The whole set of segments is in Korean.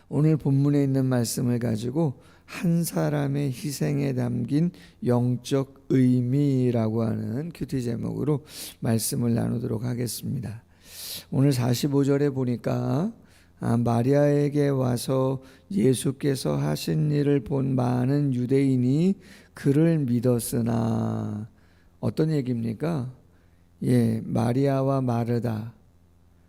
오늘 본문에 있는 말씀을 가지고 한 사람의 희생에 담긴 영적 의미라고 하는 큐티 제목으로 말씀을 나누도록 하겠습니다. 오늘 45절에 보니까 마리아에게 와서 예수께서 하신 일을 본 많은 유대인이 그를 믿었으나, 어떤 얘기입니까? 마리아와 마르다,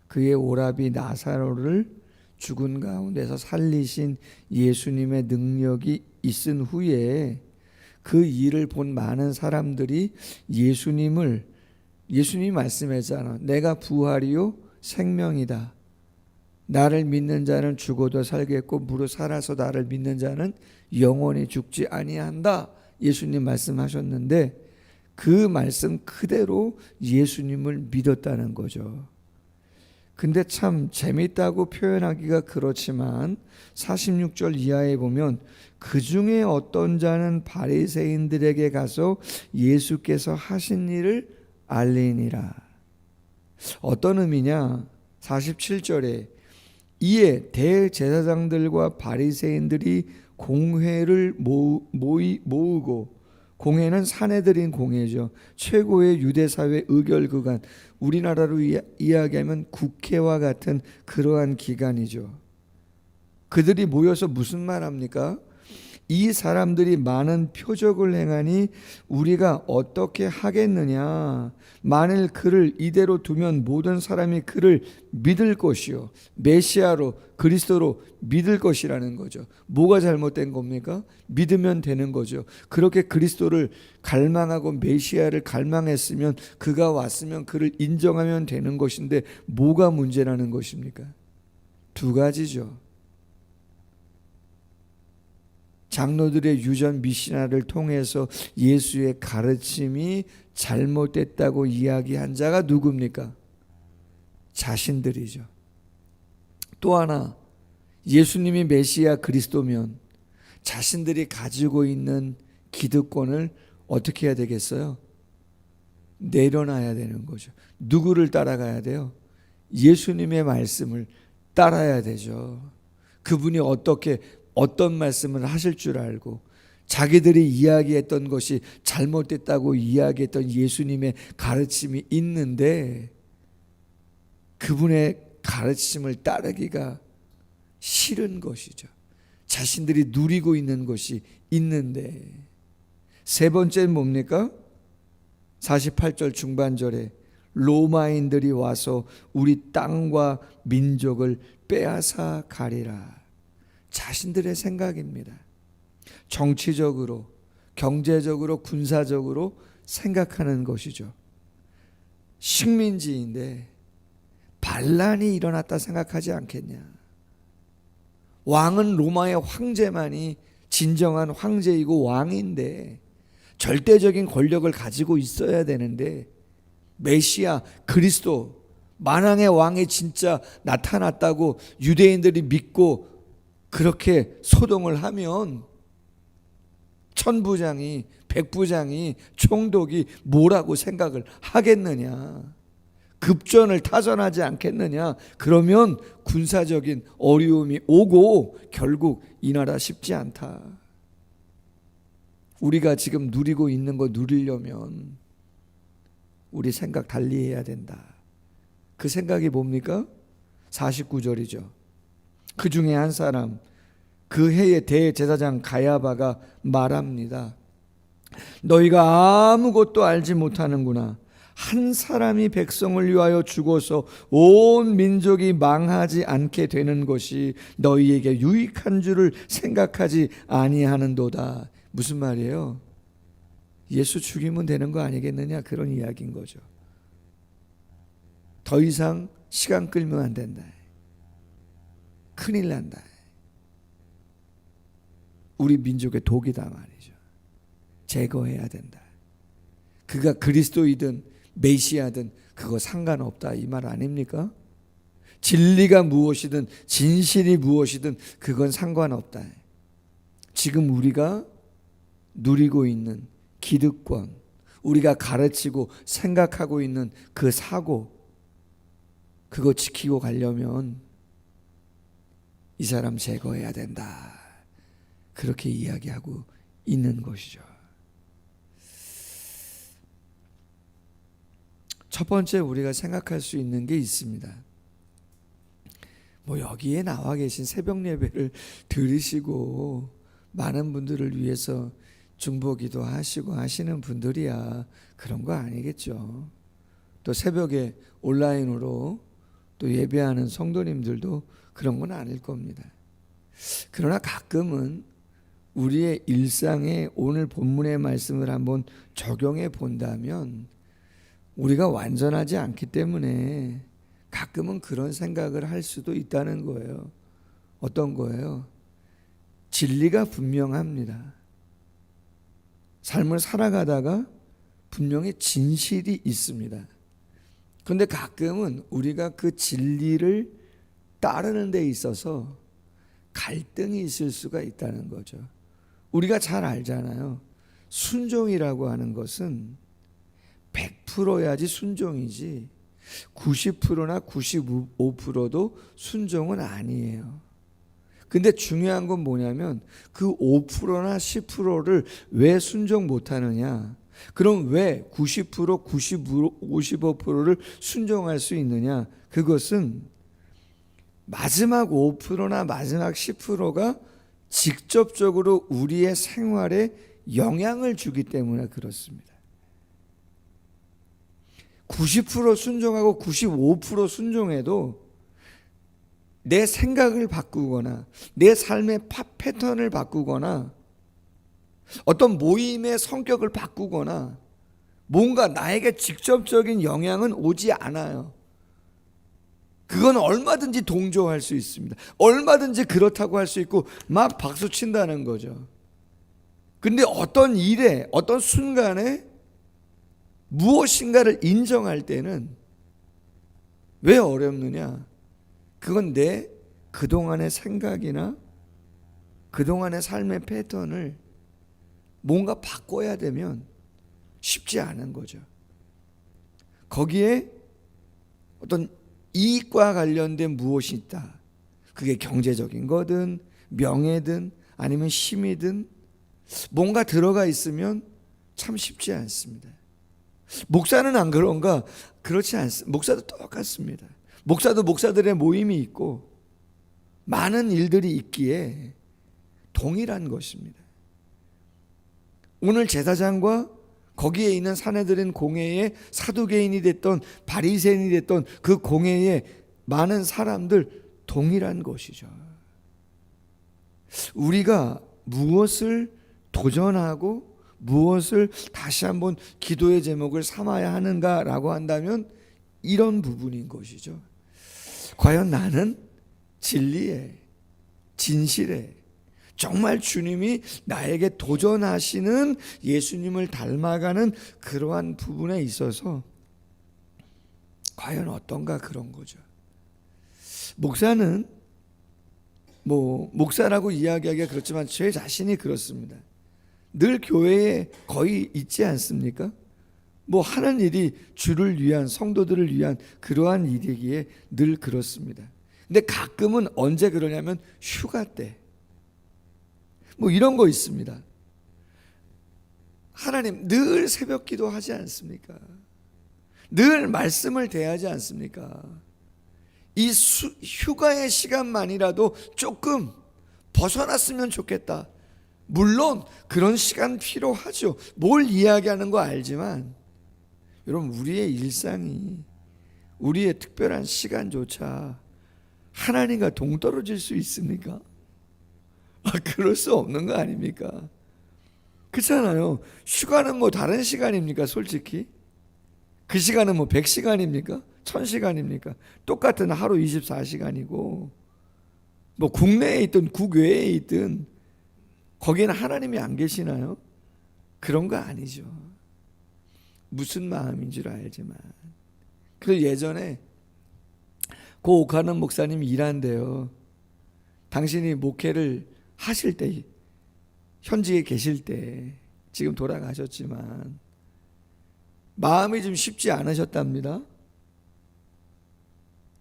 그의 오라비 나사로를 죽은 가운데서 살리신 예수님의 능력이 있은 후에 그 일을 본 많은 사람들이 예수님이 말씀했잖아. 내가 부활이요 생명이다. 나를 믿는 자는 죽어도 살겠고 무릇 살아서 나를 믿는 자는 영원히 죽지 아니한다. 예수님 말씀하셨는데 그 말씀 그대로 예수님을 믿었다는 거죠. 근데 참 재밌다고 표현하기가 그렇지만 46절 이하에 보면 그 중에 어떤 자는 바리새인들에게 가서 예수께서 하신 일을 알리니라. 어떤 의미냐? 47절에 이에 대제사장들과 바리새인들이 공회를 모으고, 공회는 사내들인 공회죠. 최고의 유대사회 의결기관, 우리나라로 이야기하면 국회와 같은 그러한 기관이죠. 그들이 모여서 무슨 말 합니까? 이 사람들이 많은 표적을 행하니 우리가 어떻게 하겠느냐. 만일 그를 이대로 두면 모든 사람이 그를 믿을 것이요, 메시아로 그리스도로 믿을 것이라는 거죠. 뭐가 잘못된 겁니까? 믿으면 되는 거죠. 그렇게 그리스도를 갈망하고 메시아를 갈망했으면, 그가 왔으면 그를 인정하면 되는 것인데 뭐가 문제라는 것입니까? 두 가지죠. 장로들의 유전 미시나를 통해서 예수의 가르침이 잘못됐다고 이야기한 자가 누굽니까? 자신들이죠. 또 하나, 예수님이 메시아 그리스도면 자신들이 가지고 있는 기득권을 어떻게 해야 되겠어요? 내려놔야 되는 거죠. 누구를 따라가야 돼요? 예수님의 말씀을 따라야 되죠. 그분이 어떤 말씀을 하실 줄 알고, 자기들이 이야기했던 것이 잘못됐다고 이야기했던 예수님의 가르침이 있는데 그분의 가르침을 따르기가 싫은 것이죠. 자신들이 누리고 있는 것이 있는데. 세 번째는 뭡니까? 48절 중반절에 로마인들이 와서 우리 땅과 민족을 빼앗아 가리라. 자신들의 생각입니다. 정치적으로, 경제적으로, 군사적으로 생각하는 것이죠. 식민지인데 반란이 일어났다 생각하지 않겠냐. 왕은 로마의 황제만이 진정한 황제이고 왕인데, 절대적인 권력을 가지고 있어야 되는데, 메시아 그리스도 만왕의 왕이 진짜 나타났다고 유대인들이 믿고 그렇게 소동을 하면 천부장이, 백부장이, 총독이 뭐라고 생각을 하겠느냐. 급전을 타전하지 않겠느냐. 그러면 군사적인 어려움이 오고 결국 이 나라 쉽지 않다. 우리가 지금 누리고 있는 거 누리려면 우리 생각 달리 해야 된다. 그 생각이 뭡니까? 49절이죠. 그 중에 한 사람, 그 해의 대제사장 가야바가 말합니다. 너희가 아무것도 알지 못하는구나. 한 사람이 백성을 위하여 죽어서 온 민족이 망하지 않게 되는 것이 너희에게 유익한 줄을 생각하지 아니하는도다. 무슨 말이에요? 예수 죽이면 되는 거 아니겠느냐, 그런 이야기인 거죠. 더 이상 시간 끌면 안 된다. 큰일 난다. 우리 민족의 독이다 말이죠. 제거해야 된다. 그가 그리스도이든 메시아든 그거 상관없다, 이 말 아닙니까? 진리가 무엇이든 진실이 무엇이든 그건 상관없다. 지금 우리가 누리고 있는 기득권, 우리가 가르치고 생각하고 있는 그 사고, 그거 지키고 가려면 이 사람 제거해야 된다. 그렇게 이야기하고 있는 것이죠. 첫 번째 우리가 생각할 수 있는 게 있습니다. 여기에 나와 계신 새벽 예배를 들으시고 많은 분들을 위해서 중보기도 하시고 하시는 분들이야 그런 거 아니겠죠. 또 새벽에 온라인으로 또 예배하는 성도님들도 그런 건 아닐 겁니다. 그러나 가끔은 우리의 일상에 오늘 본문의 말씀을 한번 적용해 본다면 우리가 완전하지 않기 때문에 가끔은 그런 생각을 할 수도 있다는 거예요. 어떤 거예요? 진리가 분명합니다. 삶을 살아가다가 분명히 진실이 있습니다. 그런데 가끔은 우리가 그 진리를 따르는 데 있어서 갈등이 있을 수가 있다는 거죠. 우리가 잘 알잖아요. 순종이라고 하는 것은 100%야지 순종이지 90%나 95%도 순종은 아니에요. 근데 중요한 건 뭐냐면 그 5%나 10%를 왜 순종 못하느냐? 그럼 왜 90%, 55%를 순종할 수 있느냐? 그것은 마지막 5%나 마지막 10%가 직접적으로 우리의 생활에 영향을 주기 때문에 그렇습니다. 90% 순종하고 95% 순종해도 내 생각을 바꾸거나 내 삶의 패턴을 바꾸거나 어떤 모임의 성격을 바꾸거나 뭔가 나에게 직접적인 영향은 오지 않아요. 그건 얼마든지 동조할 수 있습니다. 얼마든지 그렇다고 할 수 있고 막 박수 친다는 거죠. 근데 어떤 일에 어떤 순간에 무엇인가를 인정할 때는 왜 어렵느냐? 그건 내 그동안의 생각이나 그동안의 삶의 패턴을 뭔가 바꿔야 되면 쉽지 않은 거죠. 거기에 어떤 이익과 관련된 무엇이 있다. 그게 경제적인 거든 명예든 아니면 힘이든 뭔가 들어가 있으면 참 쉽지 않습니다. 목사는 안 그런가? 그렇지 않습니다. 목사도 똑같습니다. 목사도 목사들의 모임이 있고 많은 일들이 있기에 동일한 것입니다. 오늘 제사장과 거기에 있는 사내들인 공회에 사두개인이 됐던 바리새인이 됐던 그 공회에 많은 사람들 동일한 것이죠. 우리가 무엇을 도전하고 무엇을 다시 한번 기도의 제목을 삼아야 하는가라고 한다면 이런 부분인 것이죠. 과연 나는 진리에, 진실에 정말 주님이 나에게 도전하시는 예수님을 닮아가는 그러한 부분에 있어서 과연 어떤가 그런 거죠. 목사는 목사라고 이야기하기가 그렇지만 제 자신이 그렇습니다. 늘 교회에 거의 있지 않습니까? 하는 일이 주를 위한 성도들을 위한 그러한 일이기에 늘 그렇습니다. 근데 가끔은 언제 그러냐면 휴가 때 이런 거 있습니다. 하나님 늘 새벽 기도하지 않습니까? 늘 말씀을 대하지 않습니까? 이 휴가의 시간만이라도 조금 벗어났으면 좋겠다. 물론 그런 시간 필요하죠. 뭘 이야기하는 거 알지만 여러분 우리의 일상이 우리의 특별한 시간조차 하나님과 동떨어질 수 있습니까? 그럴 수 없는 거 아닙니까? 그렇잖아요. 휴가는 다른 시간입니까? 솔직히 그 시간은 100시간입니까? 1000시간입니까? 똑같은 하루 24시간이고 국내에 있든 국외에 있든 거기에는 하나님이 안 계시나요? 그런 거 아니죠. 무슨 마음인 줄 알지만. 그 예전에 고 오카는 목사님이 일한대요. 당신이 목회를 하실 때 현지에 계실 때 지금 돌아가셨지만 마음이 좀 쉽지 않으셨답니다.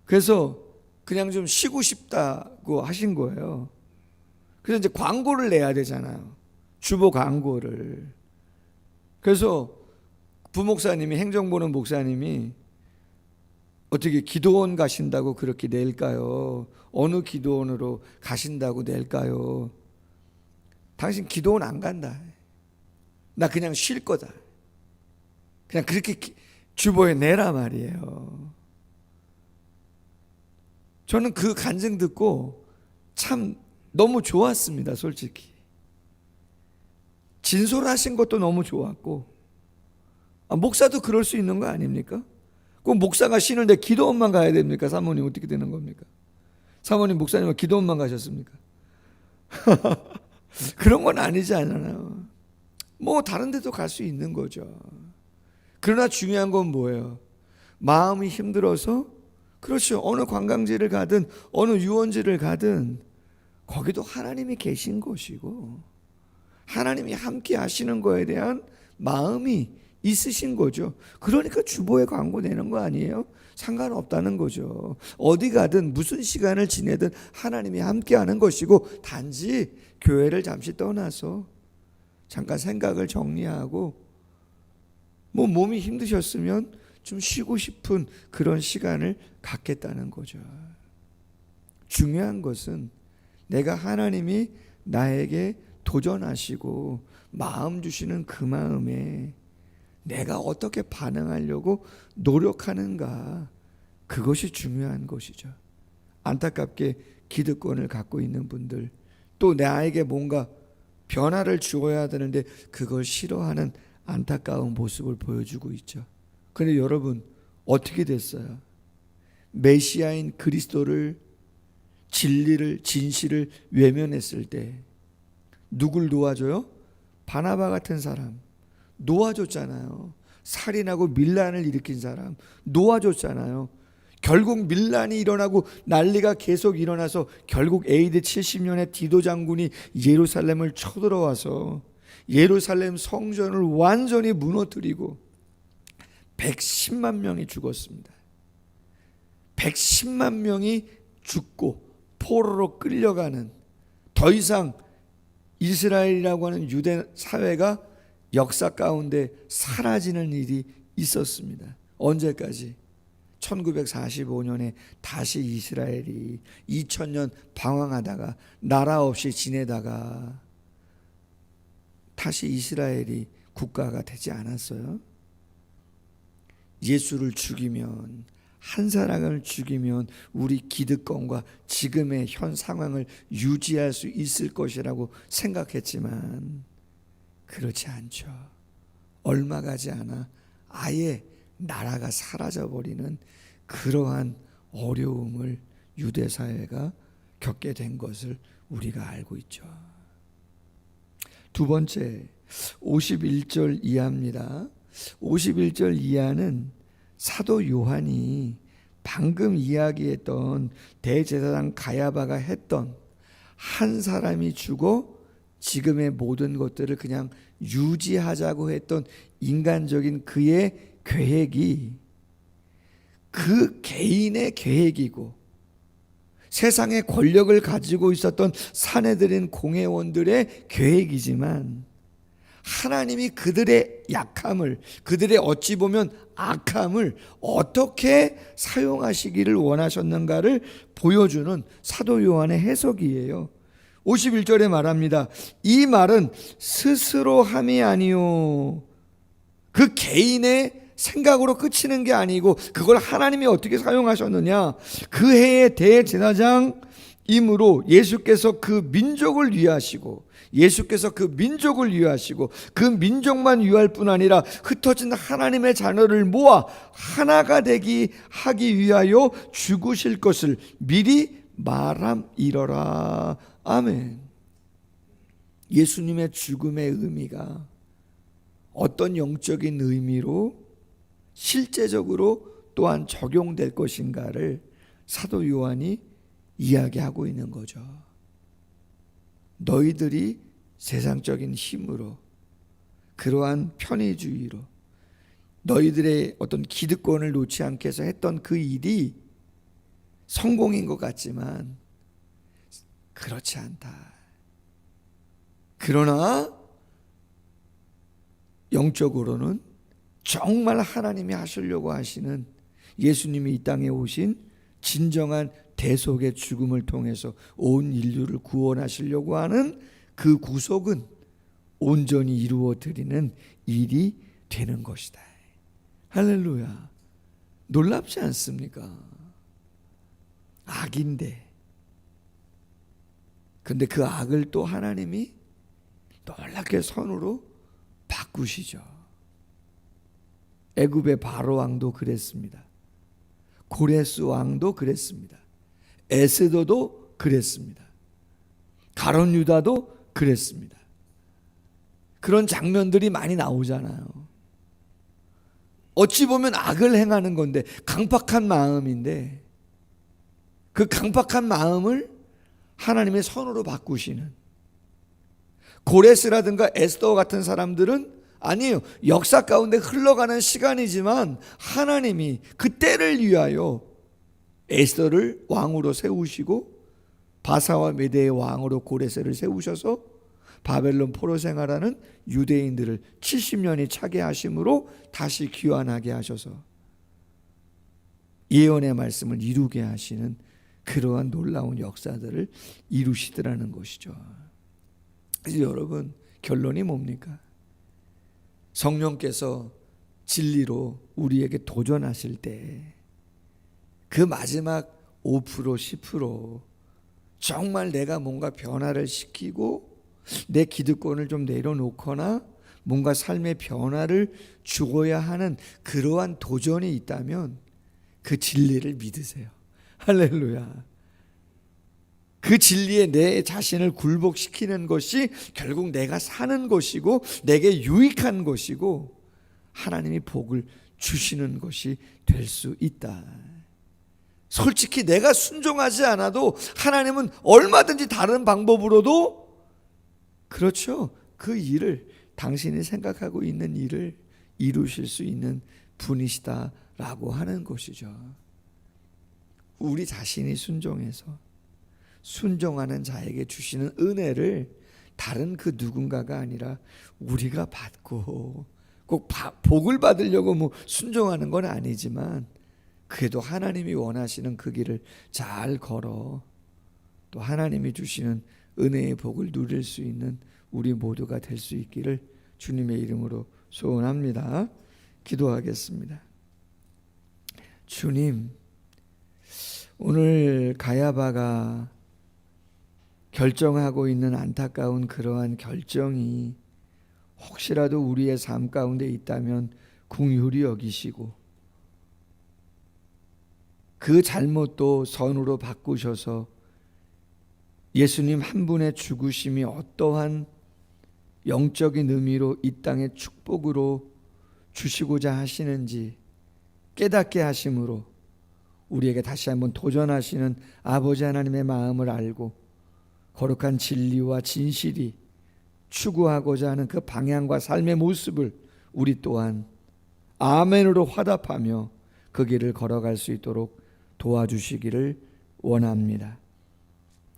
그래서 그냥 좀 쉬고 싶다고 하신 거예요. 그래서 이제 광고를 내야 되잖아요. 주보 광고를. 그래서 부목사님이, 행정보는 목사님이 어떻게 기도원 가신다고 그렇게 낼까요? 어느 기도원으로 가신다고 낼까요? 당신 기도원 안 간다. 나 그냥 쉴 거다. 그냥 그렇게 주보에 내라 말이에요. 저는 그 간증 듣고 참 너무 좋았습니다, 솔직히. 진솔하신 것도 너무 좋았고, 목사도 그럴 수 있는 거 아닙니까? 꼭 목사가 쉬는데 기도원만 가야 됩니까? 사모님 어떻게 되는 겁니까? 사모님 목사님은 기도원만 가셨습니까? 그런 건 아니지 않아요. 뭐 다른 데도 갈 수 있는 거죠. 그러나 중요한 건 뭐예요? 마음이 힘들어서, 그렇죠, 어느 관광지를 가든 어느 유원지를 가든 거기도 하나님이 계신 곳이고 하나님이 함께 하시는 거에 대한 마음이 있으신 거죠. 그러니까 주보에 광고 내는 거 아니에요? 상관없다는 거죠. 어디 가든 무슨 시간을 지내든 하나님이 함께 하는 것이고, 단지 교회를 잠시 떠나서 잠깐 생각을 정리하고 뭐 몸이 힘드셨으면 좀 쉬고 싶은 그런 시간을 갖겠다는 거죠. 중요한 것은 내가 하나님이 나에게 도전하시고 마음 주시는 그 마음에 내가 어떻게 반응하려고 노력하는가, 그것이 중요한 것이죠. 안타깝게 기득권을 갖고 있는 분들, 또 나에게 뭔가 변화를 주어야 되는데 그걸 싫어하는 안타까운 모습을 보여주고 있죠. 그런데 여러분, 어떻게 됐어요? 메시아인 그리스도를, 진리를, 진실을 외면했을 때 누굴 놓아줘요? 바나바 같은 사람 놓아줬잖아요. 살인하고 밀란을 일으킨 사람 놓아줬잖아요. 결국 밀란이 일어나고 난리가 계속 일어나서 결국 AD 70년에 디도 장군이 예루살렘을 쳐들어와서 예루살렘 성전을 완전히 무너뜨리고 110만 명이 죽었습니다. 110만 명이 죽고 포로로 끌려가는, 더 이상 이스라엘이라고 하는 유대 사회가 역사 가운데 사라지는 일이 있었습니다. 언제까지? 1945년에 다시 이스라엘이 2000년 방황하다가 나라 없이 지내다가 다시 이스라엘이 국가가 되지 않았어요? 예수를 죽이면, 한 사람을 죽이면 우리 기득권과 지금의 현 상황을 유지할 수 있을 것이라고 생각했지만 그렇지 않죠. 얼마 가지 않아 아예 나라가 사라져버리는 그러한 어려움을 유대 사회가 겪게 된 것을 우리가 알고 있죠. 두 번째, 51절 이하입니다. 51절 이하는 사도 요한이 방금 이야기했던 대제사장 가야바가 했던, 한 사람이 죽어 지금의 모든 것들을 그냥 유지하자고 했던 인간적인 그의 계획이 그 개인의 계획이고, 세상의 권력을 가지고 있었던 사내들인 공회원들의 계획이지만, 하나님이 그들의 약함을, 그들의 어찌 보면 악함을 어떻게 사용하시기를 원하셨는가를 보여주는 사도 요한의 해석이에요. 51절에 말합니다. 이 말은 스스로 함이 아니요, 그 개인의 생각으로 그치는 게 아니고 그걸 하나님이 어떻게 사용하셨느냐, 그 해의 대제사장이므로 예수께서 그 민족을 위하시고, 예수께서 그 민족을 위하시고 그 민족만 위할 뿐 아니라 흩어진 하나님의 자녀를 모아 하나가 되기 하기 위하여 죽으실 것을 미리 말함이러라. 아멘. 예수님의 죽음의 의미가 어떤 영적인 의미로 실제적으로 또한 적용될 것인가를 사도 요한이 이야기하고 있는 거죠. 너희들이 세상적인 힘으로, 그러한 편의주의로 너희들의 어떤 기득권을 놓지 않게 해서 했던 그 일이 성공인 것 같지만 그렇지 않다. 그러나 영적으로는 정말 하나님이 하시려고 하시는, 예수님이 이 땅에 오신 진정한 대속의 죽음을 통해서 온 인류를 구원하시려고 하는 그 구속은 온전히 이루어 드리는 일이 되는 것이다. 할렐루야. 놀랍지 않습니까? 악인데, 근데 그 악을 또 하나님이 놀랍게 선으로 바꾸시죠. 애굽의 바로 왕도 그랬습니다. 고레스 왕도 그랬습니다. 에스더도 그랬습니다. 가룟 유다도 그랬습니다. 그런 장면들이 많이 나오잖아요. 어찌 보면 악을 행하는 건데, 강팍한 마음인데, 그 강팍한 마음을 하나님의 선으로 바꾸시는, 고레스라든가 에스더 같은 사람들은 아니에요. 역사 가운데 흘러가는 시간이지만 하나님이 그 때를 위하여 에스더를 왕으로 세우시고 바사와 메대의 왕으로 고레스를 세우셔서 바벨론 포로 생활하는 유대인들을 70년이 차게 하심으로 다시 귀환하게 하셔서 예언의 말씀을 이루게 하시는 그러한 놀라운 역사들을 이루시더라는 것이죠. 그래서 여러분, 결론이 뭡니까? 성령께서 진리로 우리에게 도전하실 때 그 마지막 5%, 10% 정말 내가 뭔가 변화를 시키고 내 기득권을 좀 내려놓거나 뭔가 삶의 변화를 주어야 하는 그러한 도전이 있다면 그 진리를 믿으세요. 할렐루야. 그 진리에 내 자신을 굴복시키는 것이 결국 내가 사는 것이고 내게 유익한 것이고 하나님이 복을 주시는 것이 될 수 있다. 솔직히 내가 순종하지 않아도 하나님은 얼마든지 다른 방법으로도, 그렇죠, 그 일을, 당신이 생각하고 있는 일을 이루실 수 있는 분이시다라고 하는 것이죠. 우리 자신이 순종해서 순종하는 자에게 주시는 은혜를 다른 그 누군가가 아니라 우리가 받고, 꼭 복을 받으려고 뭐 순종하는 건 아니지만 그래도 하나님이 원하시는 그 길을 잘 걸어 또 하나님이 주시는 은혜의 복을 누릴 수 있는 우리 모두가 될 수 있기를 주님의 이름으로 소원합니다. 기도하겠습니다. 주님, 오늘 가야바가 결정하고 있는 안타까운 그러한 결정이 혹시라도 우리의 삶 가운데 있다면 긍휼히 여기시고 그 잘못도 선으로 바꾸셔서 예수님 한 분의 죽으심이 어떠한 영적인 의미로 이 땅의 축복으로 주시고자 하시는지 깨닫게 하심으로 우리에게 다시 한번 도전하시는 아버지 하나님의 마음을 알고 거룩한 진리와 진실이 추구하고자 하는 그 방향과 삶의 모습을 우리 또한 아멘으로 화답하며 그 길을 걸어갈 수 있도록 도와주시기를 원합니다.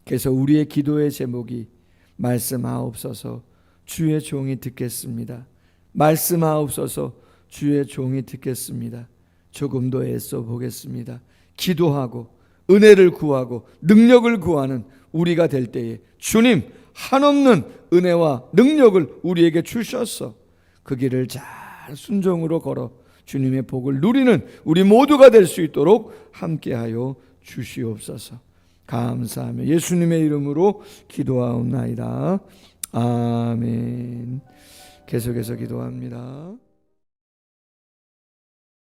그래서 우리의 기도의 제목이 말씀하옵소서 주의 종이 듣겠습니다. 말씀하옵소서 주의 종이 듣겠습니다. 조금 더 애써 보겠습니다. 기도하고 은혜를 구하고 능력을 구하는 우리가 될 때에 주님 한없는 은혜와 능력을 우리에게 주셔서 그 길을 잘 순종으로 걸어 주님의 복을 누리는 우리 모두가 될 수 있도록 함께하여 주시옵소서. 감사하며 예수님의 이름으로 기도하옵나이다. 아멘. 계속해서 기도합니다.